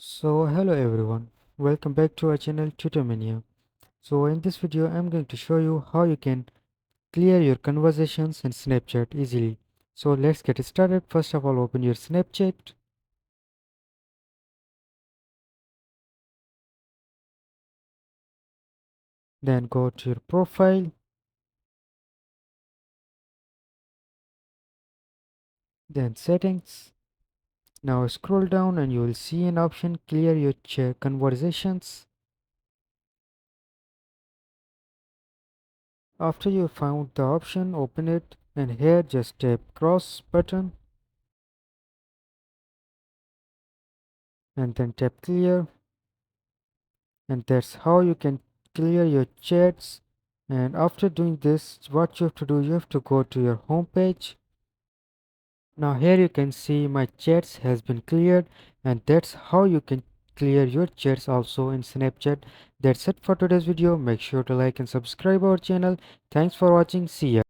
So hello everyone, welcome back to our channel Tutormania. So in this video I'm going to show you how you can clear your conversations in Snapchat easily. So let's get started. First of all, open your Snapchat, then go to your profile, then settings. Now scroll down and you will see an option clear your chat conversations. After you found the option, open it and here just tap cross button and then tap clear, and that's how you can clear your chats. And after doing this, what you have to do, you have to go to your home page. Now here you can see my chats has been cleared, and that's how you can clear your chats also in Snapchat. That's it for today's video. Make sure to like and subscribe our channel. Thanks for watching. See ya.